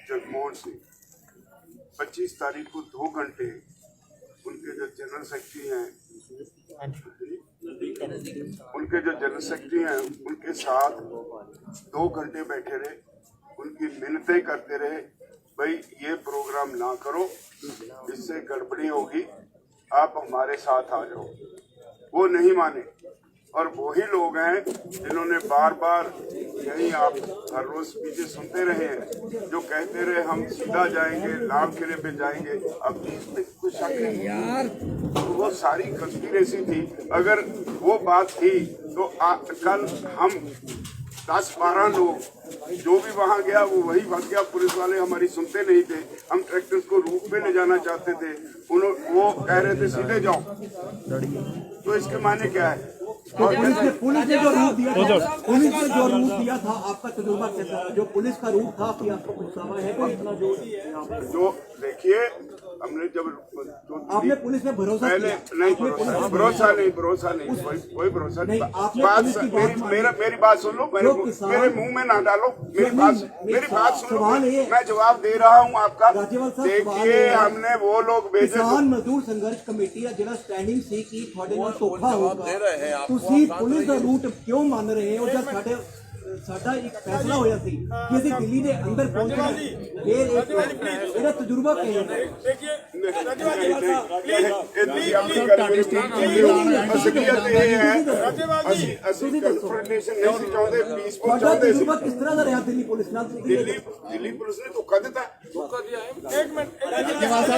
जगमोहन सिंह, 25 तारीख को 2 घंटे उनके जो जनरल सेक्रेटरी हैं उनके साथ 2 घंटे बैठे रहे, उनकी मिन्नतें करते रहे, भाई ये प्रोग्राम ना करो, इससे गड़बड़ी होगी, आप हमारे साथ आ जाओ। वो नहीं माने, और वही लोग हैं जिन्होंने बार बार यही आप हर रोज पीछे सुनते रहे हैं, जो कहते रहे हम सीधा जाएंगे, लाल किले पे जाएंगे। अब इसमें कुछ शक नहीं यार, वो सारी कंस्पिरेसी थी। अगर वो बात थी तो कल हम 10-12 लोग, जो भी वहां गया वो वही भाग गया। पुलिस वाले हमारी सुनते नहीं थे, हम ट्रैक्टर्स को रूट पे ले जाना चाहते थे, वो कह रहे थे सीधे जाओ। तो इसके माने क्या है? पुलिस ने जो रूट दिया था, आपका तजुर्बा कैसा था? जो पुलिस का रूट था, आपको पछतावा है कोई इतना जो देखिए, हमने जब आपने पुलिस में भरोसा पहले नहीं, भरोसा नहीं, कोई भरोसा नहीं। मेरी बात सुन लो, मेरे मुंह में ना डालो, मेरी बात सुन लो, मैं जवाब दे रहा हूँ आपका। देखिए, हमने वो लोग भेजे, किसान मजदूर संघर्ष कमेटी जिला स्टैंडिंग सी की थोड़े ਨਾਲ ਧੋਖਾ ਹੋਊਗਾ, ਤੁਸੀਂ ਪੁਲਿਸ ਦਾ ਰੂਟ ਕਿਉਂ ਮੰਨ ਰਹੇ ਹੋ? ਜਦ ਸਾਡਾ ਇੱਕ ਫੈਸਲਾ ਹੋਇਆ ਸੀ ਕਿ ਅਸੀਂ ਦਿੱਲੀ ਦੇ ਅੰਦਰ ਪਹੁੰਚਣਾ, ਫਿਰ ਇਹਦਾ ਤਜਰਬਾ ਕੀ ਹੈ? ਤਜਰਬਾ ਕਿਸ ਤਰ੍ਹਾਂ ਦਾ ਰਿਹਾ ਦਿੱਲੀ ਪੁਲਿਸ ਨਾਲ? ਦਿੱਲੀ ਪੁਲਿਸ ਨੇ ਧੋਖਾ ਦਿੱਤਾ। एक मिनट,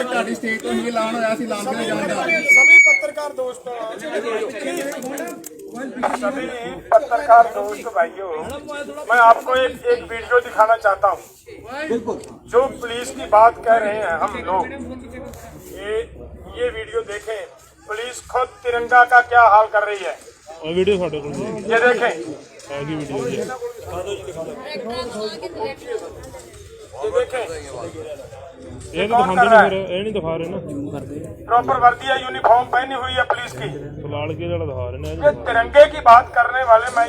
ਤੁਹਾਡੀ ਸਟੇਟ ਤੋਂ ਹੀ ਐਲਾਨ ਹੋਇਆ ਸੀ ਲਾਲ ਕਿਲੇ ਜਾਣ ਦਾ। सभी पत्रकार दोस्तों, सभी पत्रकार दोस्त भाइयों, मैं आपको एक वीडियो दिखाना चाहता हूँ। जो पुलिस की बात कह रहे हैं हम लोग, ये वीडियो देखें, पुलिस खुद तिरंगा का क्या हाल कर रही है। ये देखें, ये तो दिखाते नहीं फिर ये नहीं दिखा रहे ना प्रॉपर वर्दी या यूनिफॉर्म पहनी हुई है पुलिस की। फिलहाल के जरा दिखा रहे ये तिरंगे की बात करने वाले मैं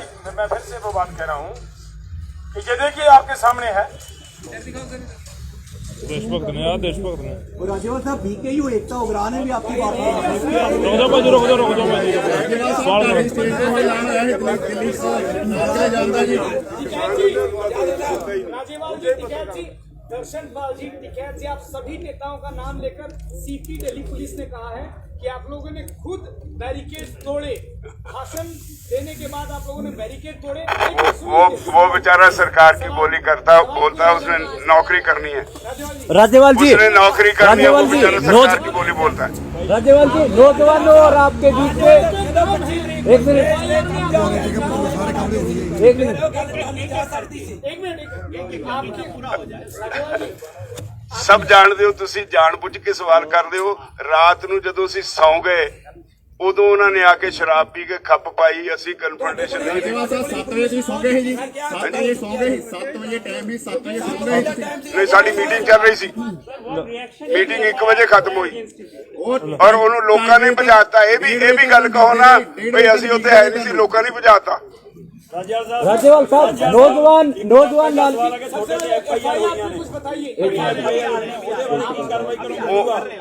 फिर से वो बात कह रहा हूँ कि ये देखिए आपके सामने है। देशभक्त ने यार, देशभक्त ने। और राज्यपाल साहब BKU एकता उग्राह ने भी आपकी बात रुक जाओ भाई, राज्यपाल जी दर्शन पाल जी टिकैत जी, आप सभी नेताओं का नाम लेकर CP दिल्ली पुलिस ने कहा है कि आप लोगों ने खुद बैरिकेड तोड़े। भाषण देने के बाद आप लोगों ने बैरिकेड तोड़े। वो बेचारा सरकार की बोली करता बोलता है, उसने नौकरी करनी है, राज्यपाल जी, उसने नौकरी करनी है, वो बेचारा सरकार की बोली बोलता है। राज्यपाल जी, नौजवानों और आपके बीच में एक मिनट सब ਜਾਣਦੇ ਹੋ ਤੁਸੀਂ, ਜਾਣ ਬੁੱਝ ਕੇ ਸਵਾਲ ਕਰਦੇ ਹੋ। ਰਾਤ ਨੂੰ ਜਦੋਂ ਅਸੀਂ ਸੌਂ ਗਏ ਉਦੋਂ ਉਹਨਾਂ ਨੇ ਆ ਕੇ ਸ਼ਰਾਬ ਪੀ ਕੇ ਖੱਪ ਪਾਈ, ਅਸੀਂ ਕਨਫਰੰਟੇਸ਼ਨ ਨਹੀਂ ਕੀਤੀ। 7 ਵਜੇ ਤੁਸੀਂ ਸੌਂ ਗਏ ਜੀ, 7 ਵਜੇ ਸੌਂ ਗਏ, 7 ਵਜੇ ਟਾਈਮ ਵੀ 7 ਵਜੇ ਸੌਂ ਗਏ ਨਹੀਂ, ਸਾਡੀ ਮੀਟਿੰਗ ਚੱਲ ਰਹੀ ਸੀ, ਮੀਟਿੰਗ 1 ਵਜੇ ਖਤਮ ਹੋਈ ਔਰ ਉਹਨੂੰ ਲੋਕਾਂ ਨੇ ਭਜਾਤਾ। ਇਹ ਵੀ ਗੱਲ ਕਹੋ ਨਾ ਵੀ ਅਸੀਂ ਉੱਥੇ ਹੈ ਨਹੀਂ ਸੀ, ਲੋਕਾਂ ਨੇ ਭਜਾਤਾ। राज्यपाल साहब, नौजवान लाल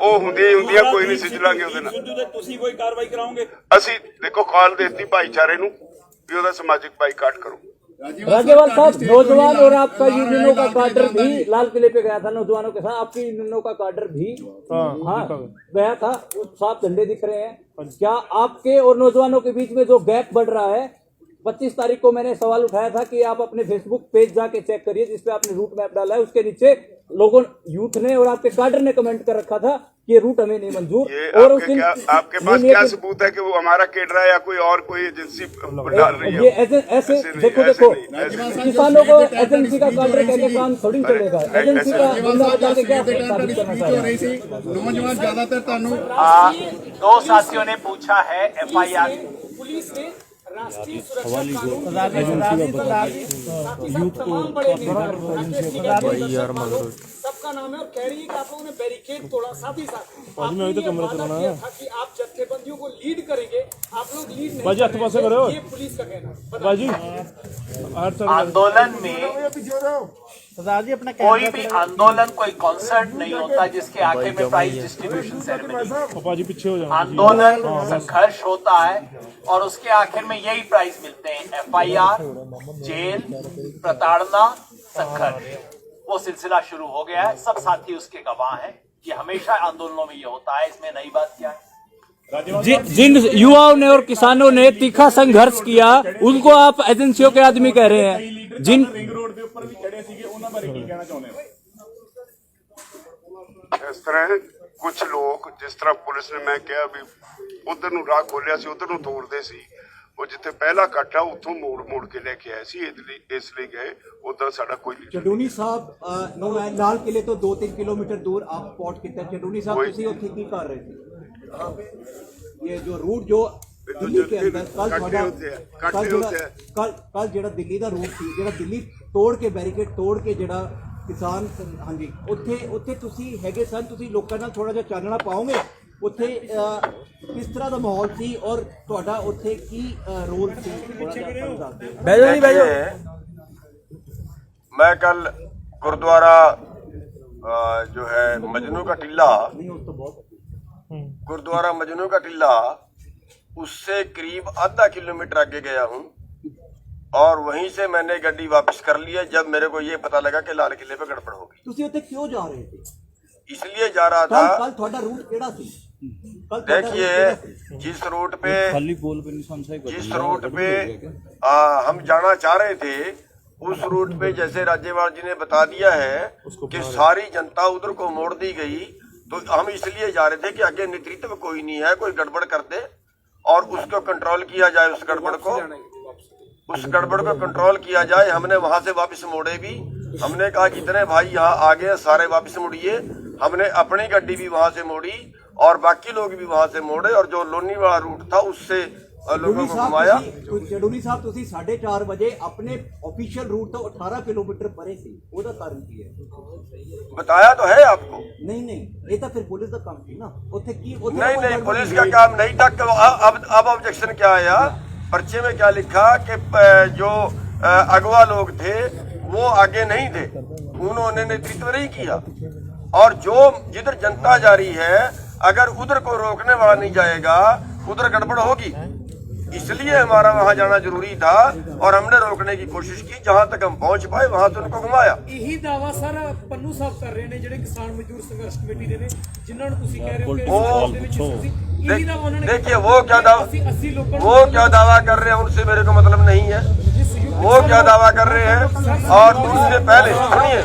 ਉਹ ਹੁੰਦੀਆਂ ਕੋਈ ਨਹੀਂ, ਸਿੱਝ ਲਾਂਗੇ ਉਹਦੇ ਨਾਲ। ਤੁਸੀਂ ਕੋਈ ਕਾਰਵਾਈ ਕਰਾਓਗੇ? ਅਸੀਂ ਦੇਖੋ ਕਾਲ ਦੇਤੀ ਭਾਈਚਾਰੇ ਨੂੰ ਵੀ ਉਹਦਾ ਸਮਾਜਿਕ बाइकाट करो। राज्यपाल साहब, नौजवान और आपका यूनियनों का काडर भी लाल किले पे गया था, नौजवानों के साथ आपकी यूनियनों का काडर भी गया था, साफ झंडे दिख रहे हैं। क्या आपके और नौजवानों के बीच में जो गैप बढ़ रहा है, 25 तारीख को मैंने सवाल उठाया था कि आप अपने फेसबुक पेज जाके चेक करिए जिसपे आपने रूट मैप डाला है, उसके नीचे लोगों यूथ ने और आपके काडर ने कमेंट कर रखा था कि ये रूट हमें नहीं मंजूर। और उस दिन आपके पास क्या सबूत है कि वो हमारा केडर है या कोई और कोई एजेंसी डाल रही है? ये ऐसे देखो किसानों को एजेंसी का काडर कहकर काम थोड़ी चलेगा। एजेंसी का बंदा बता के क्या साबित करना चाह रहे हैं? नौजवान ज्यादातर दो साथियों ने पूछा है FIR पुलिस ने राष्ट्रीय सुरक्षा कानून सबका नाम है और कह रही है कि आप लोगों ने बैरिकेड तोड़ा। साथ ही साथ आपने ये वादा किया था कि आप जत्थेबंदियों को लीड करेंगे, आप लोग लीड नहीं कर रहे हैं, ये पुलिस का कहना है। आंदोलन में कोई भी आंदोलन कोई कॉन्सर्ट नहीं होता जिसके आखिर में प्राइज डिस्ट्रीब्यूशन सेरेमनी, आंदोलन संघर्ष होता है और उसके आखिर में यही प्राइज मिलते हैं, FIR, जेल, प्रताड़ना, संघर्ष। वो सिलसिला शुरू हो गया है, सब साथी उसके गवाह हैं। ये हमेशा आंदोलनों में ये होता है, इसमें नई बात क्या है? जिन युवाओं ने और किसानों ने तीखा संघर्ष किया उनको आप एजेंसियों के आदमी कह रहे हैं। जिन रिंग रोड के ऊपर भी खड़े सीगे उन्हां बारे की कहना चाਹੁੰਦੇ ਹੋ? इस तरह कुछ लोग जिस तरह पुलिस ने मैं कहा भी उधर ਨੂੰ ਰਾਹ ਖੋਲਿਆ ਸੀ, ਉਧਰ ਨੂੰ ਤੋੜਦੇ ਸੀ, ਉਹ ਜਿੱਥੇ ਪਹਿਲਾ ਕੱਟ ਆ ਉੱਥੋਂ ਮੋੜ ਕੇ ਲੈ ਕੇ ਆਏ ਸੀ, ਇਸ ਲਈ ਗਏ। ਉਦਾਂ ਸਾਡਾ ਕੋਈ ਨਹੀਂ। ਚਡੂਨੀ ਸਾਹਿਬ ਨੂੰ ਮੈਂ ਲਾਲ ਕਿਲੇ ਤੋਂ 2-3 ਕਿਲੋਮੀਟਰ ਦੂਰ ਆਪ ਸਪੌਟ ਕੀਤਾ। ਚਡੂਨੀ ਸਾਹਿਬ ਤੁਸੀਂ ਉੱਥੇ ਕੀ ਕਰ ਰਹੇ ਸੀ? ਇਹ ਜੋ ਰੂਟ ਜੋ ਦਿੱਲੀ के अंदर कल ਜਿਹੜਾ ਦਿੱਲੀ ਦਾ ਰੂਟ ਸੀ, ਜਿਹੜਾ ਦਿੱਲੀ ਤੋੜ ਕੇ ਬੈਰੀਕੇਡ ਤੋੜ ਕੇ ਜਿਹੜਾ ਕਿਸਾਨ ਹਾਂਜੀ ਉੱਥੇ ਤੁਸੀਂ ਹੈਗੇ ਸਨ, ਤੁਸੀਂ ਲੋਕਾਂ ਨਾਲ ਥੋੜਾ ਜਿਹਾ ਚਾਨਣਾ ਪਾਓਗੇ ਉੱਥੇ ਕਿਸ ਤਰ੍ਹਾਂ ਦਾ ਮਾਹੌਲ ਸੀ ਔਰ ਤੁਹਾਡਾ ਉੱਥੇ ਕੀ ਰੋਲ ਸੀ? मैं कल गुरुद्वारा जो है मजनू का टीला, गुरुद्वारा मजनू का टीला उससे करीब आधा किलोमीटर आगे गया हूँ और वहीं से मैंने गाड़ी वापस कर ली है जब मेरे को ये पता लगा कि लाल किले पे गड़बड़ होगी। ਤੁਸੀਂ ਉੱਥੇ ਕਿਉਂ ਜਾ ਰਹੇ थे? इसलिए जा रहा था। कल ਤੁਹਾਡਾ रूट ਕਿਹੜਾ ਸੀ? देखिए जिस रूट पे हम जाना चाह रहे थे उस रूट पे जैसे राज्यपाल जी ने बता दिया है कि सारी जनता उधर को मोड़ दी गई, तो हम इसलिए जा रहे थे कि आगे नेतृत्व कोई नहीं है, कोई गड़बड़ कर दे और उसको कंट्रोल किया जाए, उस गड़बड़ को कंट्रोल किया जाए। हमने वहां से वापस मोड़े भी, हमने कहा जितने भाई यहाँ आ गए सारे वापस मुड़िए। हमने अपनी गाड़ी भी वहां से मोड़ी और बाकी लोग भी वहां से मोड़े और जो लोनी वाला रूट था उससे और लोगों को घुमाया। ਚੜੂਨੀ ਸਾਹਿਬ ਤੁਸੀਂ 4:30 ਵਜੇ ਆਪਣੇ ऑफिशियल रूट ਤੋਂ 18 ਕਿਲੋਮੀਟਰ ਪਰੇ ਸੀ, ਉਹਦਾ ਕਾਰਨ ਕੀ ਹੈ? बताया तो है आपको। नहीं ਇਹ ਤਾਂ ਫਿਰ ਪੁਲਿਸ ਦਾ ਕੰਮ ਸੀ ਨਾ, ਉੱਥੇ ਕੀ नहीं पुलिस का काम नहीं था। अब ऑब्जेक्शन क्या आया, पर्चे में क्या लिखा कि जो अगवा लोग थे वो आगे नहीं थे, उन्होंने नेतृत्व नहीं किया, और जो जिधर जनता जा रही है अगर उधर को रोकने वाला नहीं जाएगा उधर गड़बड़ होगी, इसलिए हमारा वहां जाना जरूरी था और हमने रोकने की कोशिश की। जहां तक हम पहुंच पाए वहां से उनको घुमाया। यही दावा सर पन्नू साहब कर रहे हैं ਜਿਹੜੇ किसान मजदूर संघर्ष कमेटी ਦੇ ਨੇ, जिन्होंने ਤੁਸੀਂ ਕਹਿ ਰਹੇ हो कि देखिए वो क्या दावा कर रहे हैं उनसे मेरे को मतलब नहीं है, वो क्या दावा कर रहे हैं। और उससे पहले सुनिए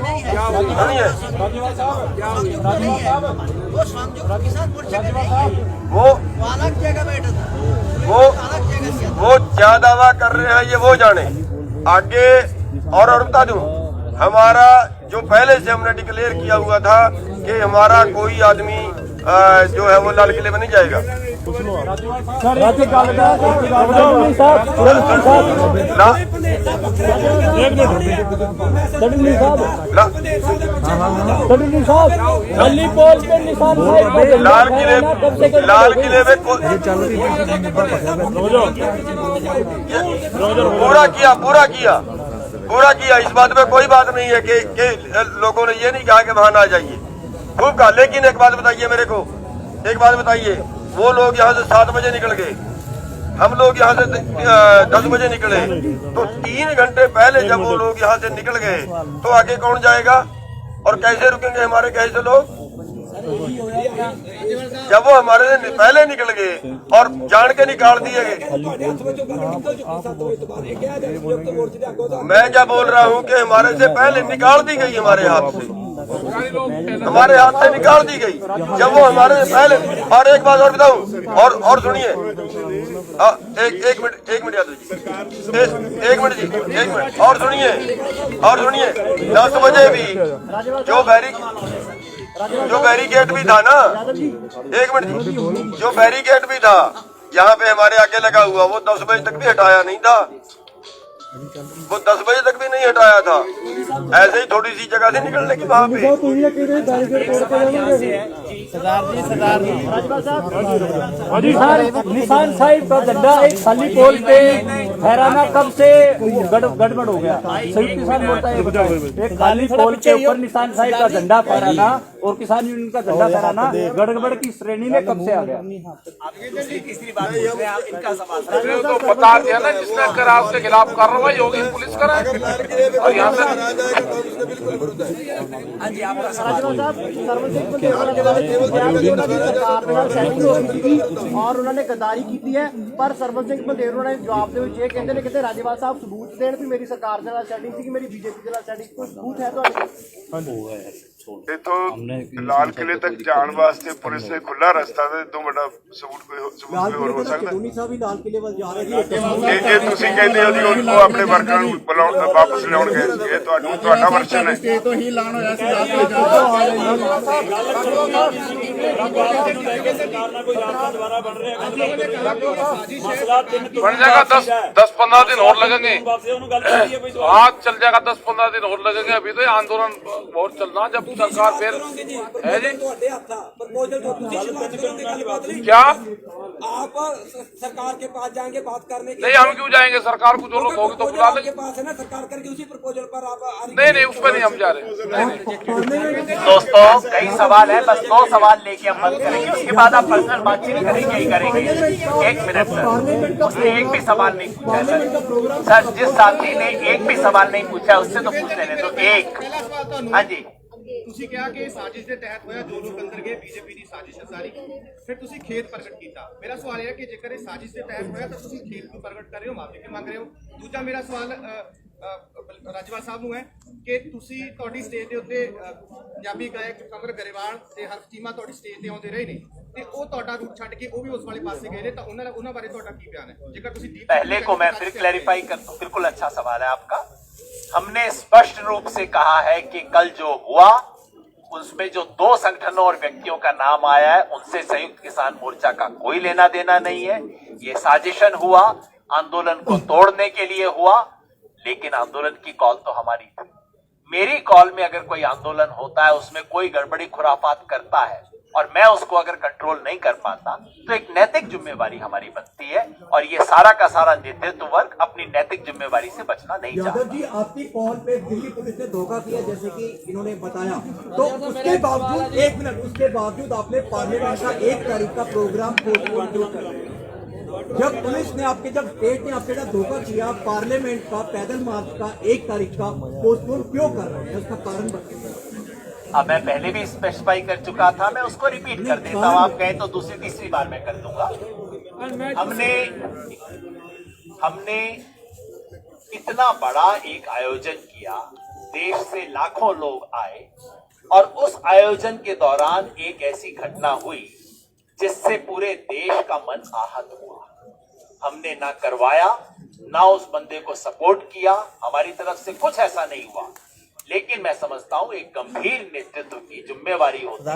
वो क्या दावा कर रहे हैं ये वो जाने आगे। और बता दूं, हमारा जो पहले से हमने डिक्लेयर किया हुआ था कि हमारा कोई आदमी जो है वो लाल किले में नहीं जाएगा। लाल किले में पूरा किया। इस बात में कोई बात नहीं है कि लोगों ने ये नहीं कहा कि वहां ना जाइए, खूब कहा। लेकिन एक बात बताइए मेरे को, एक बात बताइए, वो लोग यहाँ से 7 बजे निकल गए, हम लोग यहाँ से 10 बजे निकले, तो 3 घंटे पहले जब वो लोग यहाँ से निकल गए तो आगे कौन जाएगा और कैसे रुकेंगे हमारे कैसे लोग? जब वो हमारे से पहले निकल गए और जान के निकाल दिए गए। मैं क्या बोल रहा हूँ कि हमारे से पहले निकाल दी गई, हमारे हाथ से निकाल दी गई जब वो हमारे से पहले। और एक बात और बताऊं, और सुनिए, एक मिनट याद जी, एक मिनट और सुनिए 10 बजे भी जो बैरिकेड भी था ना, एक मिनट जी, जो बैरिकेड भी था यहाँ पे हमारे आगे लगा हुआ, वो 10 बजे तक भी हटाया नहीं था, वो 10 बजे तक भी नहीं हटाया था। ऐसे ही थोड़ी सी जगह से निकलने की वहाँ पे। निशान साहिब का झंडा एक खाली पोल पे फहराना कब से गड़बड़ हो गया? संयुक्त किसान मोर्चा एक खाली पोल के ऊपर निशान साहिब का झंडा फहराना और किसान यूनियन का झंडा फहराना गड़बड़ की श्रेणी में कब से आ गया? तीसरी बात इनका सवाल तो बता दिया ना, जिसने करा उसके खिलाफ कार्रवाई होगी, पुलिस कराए। और यहाँ से और उन्होंने गद्दारी की है, पर सरवण सिंह बंदेरू ने जवाब दे कहते राजेवाल साहब सबूत देन भी मेरी सरकार ਦੇ ਨਾਲ ਸੈਟਿੰਗ ਸੀ, मेरी बीजेपी ਦੇ ਨਾਲ ਸੈਟਿੰਗ, ਕੋਈ सबूत है ਤੁਹਾਡੇ? तो लाल किले तक जाने वास्ते पुलिस ने खुला रास्ता दे तो बड़ा सबूत कोई हो सकता। ਚੜੂਨੀ ਸਾਹਿਬ ਵੀ ਲਾਲ ਕਿਲੇ ਵੱਲ ਜਾ ਰਹੇ ਸੀ। ਇਹ ਤੁਸੀਂ ਕਹਿੰਦੇ ਹੋ ਜੀ ਉਹ ਆਪਣੇ ਵਰਕਰਾਂ ਨੂੰ ਬੁਲਾਉਣ ਵਾਪਸ ਲਿਆਉਣ ਗਏ ਸੀ, ਇਹ ਤੁਹਾਡਾ ਵਰਸ਼ਨ ਹੈ। ਸਟੇ ਤੋਂ ਹੀ ਲਾਣ ਹੋਇਆ ਸੀ बन जाएगा 10-15 दिन और लगेंगे। हाँ चल जाएगा, 10-15 दिन और लगेंगे। अभी तो आंदोलन बहुत चलना, जब सरकार फिर है जी क्या आप सरकार के पास जाएंगे बात करने नहीं, हम क्यों जाएंगे? सरकार को जो लोग होगी तो बुला लेंगे। पास है ना, सरकार करके उसी प्रपोजल पर आप नहीं उस पर नहीं हम जा रहे। दोस्तों कई सवाल है, बस 2 सवाल लेके हम बंद करेंगे, उसके बाद आप पर्सनल बातचीत करेंगे ही करेंगे। 1 मिनट सर, उसने एक भी सवाल नहीं पूछा सर, जिस साथी ने एक भी सवाल नहीं पूछा उससे तो पूछ लेने दो। एक हाँ जी, ਤੁਸੀਂ ਕਿਹਾ ਕਿ ਸਾਜ਼ਿਸ਼ ਦੇ ਤਹਿਤ ਹੋਇਆ, ਜੋ ਲੋਕ ਅੰਦਰ ਗਏ ਬੀਜੇਪੀ ਦੀ ਸਾਜ਼ਿਸ਼ ਹੈ ਸਾਰੀ, ਫਿਰ ਤੁਸੀਂ ਖੇਤ ਪ੍ਰਗਟ ਕੀਤਾ। ਮੇਰਾ ਸਵਾਲ ਇਹ ਹੈ ਕਿ ਜੇਕਰ ਇਹ ਸਾਜ਼ਿਸ਼ ਦੇ ਤਹਿਤ ਹੋਇਆ ਤਾਂ ਤੁਸੀਂ ਖੇਤ ਨੂੰ ਪ੍ਰਗਟ ਕਰ ਰਹੇ ਹੋ, ਮਾਫੀ ਮੰਗ ਰਹੇ ਹੋ। ਦੂਜਾ ਮੇਰਾ ਸਵਾਲ ਰਾਜੇਵਾਲ ਸਾਹਿਬ ਨੂੰ ਹੈ ਕਿ ਤੁਸੀਂ ਤੁਹਾਡੀ ਸਟੇਜ ਦੇ ਉੱਤੇ ਪੰਜਾਬੀ ਗਾਇਕ ਕਮਰ ਗਰੇਵਾਲ ਤੇ ਹਰਫ ਚੀਮਾ ਤੁਹਾਡੀ ਸਟੇਜ ਤੇ ਆਉਂਦੇ ਰਹੇ ਨੇ, ਤੇ ਉਹ ਤੁਹਾਡਾ ਰੂਟ ਛੱਡ ਕੇ ਉਹ ਵੀ ਉਸ ਵਾਲੇ ਪਾਸੇ ਗਏ ਨੇ, ਤਾਂ ਉਹਨਾਂ ਬਾਰੇ ਤੁਹਾਡਾ ਕੀ ਬਿਆਨ है? जेकर ਤੁਸੀਂ पहले को मैं फिर क्लैरिफाई करता हूँ। बिल्कुल अच्छा सवाल है आपका। हमने स्पष्ट रूप से कहा है कि कल जो हुआ उसमें जो 2 संगठनों और व्यक्तियों का नाम आया है उनसे संयुक्त किसान मोर्चा का कोई लेना देना नहीं है। ये साजिशन हुआ, आंदोलन को तोड़ने के लिए हुआ, लेकिन आंदोलन की कॉल तो हमारी थी। मेरी कॉल में अगर कोई आंदोलन होता है, उसमें कोई गड़बड़ी खुराफात करता है और मैं उसको अगर कंट्रोल नहीं कर पाता, तो एक नैतिक जिम्मेवारी हमारी बनती है और ये सारा का सारा नेतृत्व वर्ग अपनी नैतिक जिम्मेवारी से बचना नहीं चाहता। यादव जी, आपकी कॉल पे दिल्ली पुलिस ने धोखा किया जैसे कि इन्होंने बताया, तो उसके बावजूद 1 मिनट, उसके बावजूद आपने पार्लियामेंट का 1 तारीख का प्रोग्राम पोस्टपोन क्यों कर रहे हैं? जब पुलिस ने आपके, जब स्टेट ने आपके साथ धोखा किया, पार्लियामेंट का पैदल मार्च का 1 तारीख का पोस्टपोन क्यों कर रहे हैं? उसका कारण बताइए। अब मैं पहले भी स्पेसिफाई कर चुका था, मैं उसको रिपीट कर देता हूं। आप कहें तो दूसरी तीसरी बार मैं कर दूंगा। हमने इतना बड़ा एक आयोजन किया, देश से लाखों लोग आए और उस आयोजन के दौरान एक ऐसी घटना हुई जिससे पूरे देश का मन आहत हुआ। हमने ना करवाया, ना उस बंदे को सपोर्ट किया, हमारी तरफ से कुछ ऐसा नहीं हुआ। लेकिन मैं समझता हूं एक गंभीर नेतृत्व की जिम्मेवारी होती है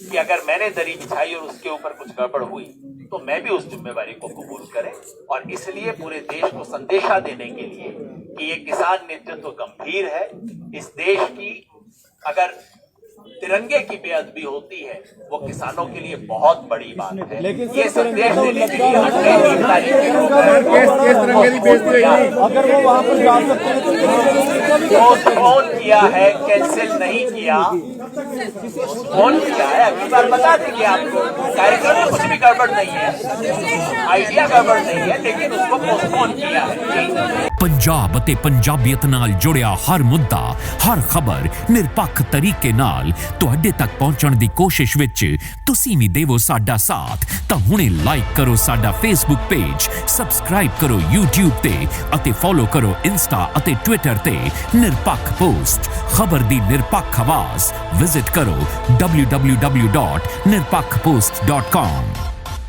कि अगर मैंने दरी बिछाई और उसके ऊपर कुछ गड़बड़ हुई तो मैं भी उस जिम्मेवारी को कबूल करें। और इसलिए पूरे देश को संदेशा देने के लिए कि ये किसान नेतृत्व गंभीर है, इस देश की अगर तिरंगे की बेअदबी होती है वो किसानों के लिए बहुत बड़ी बात है। लेकिन ये संदेश देने के लिए अगर वो वहां पर जा सकते हैं तो फोन किया है, कैंसिल नहीं किया, फोन किया है। अगली बार बता देंगे आपको। कार्यक्रम में कुछ भी गड़बड़ नहीं है, आइडिया गड़बड़ नहीं है, लेकिन उसको पोस्टपोन किया है। पंजाब ਅਤੇ ਪੰਜਾਬੀਅਤ ਨਾਲ ਜੁੜਿਆ ਹਰ ਮੁੱਦਾ, ਹਰ ਖਬਰ ਨਿਰਪੱਖ ਤਰੀਕੇ ਨਾਲ ਤੁਹਾਡੇ ਤੱਕ ਪਹੁੰਚਣ ਦੀ ਕੋਸ਼ਿਸ਼ ਵਿੱਚ ਤੁਸੀਂ ਵੀ ਦੇਵੋ ਸਾਡਾ ਸਾਥ। ਤਾਂ ਹੁਣੇ ਲਾਈਕ ਕਰੋ ਸਾਡਾ ਫੇਸਬੁੱਕ ਪੇਜ, ਸਬਸਕ੍ਰਾਈਬ ਕਰੋ YouTube ਤੇ ਅਤੇ ਫੋਲੋ ਕਰੋ ਇੰਸਟਾ ਅਤੇ ਟਵਿੱਟਰ ਤੇ ਨਿਰਪੱਖ ਪੋਸਟ। ਖਬਰ ਦੀ ਨਿਰਪੱਖ ਆਵਾਜ਼ ਵਿਜ਼ਿਟ ਕਰੋ www.nirpakhpost.com।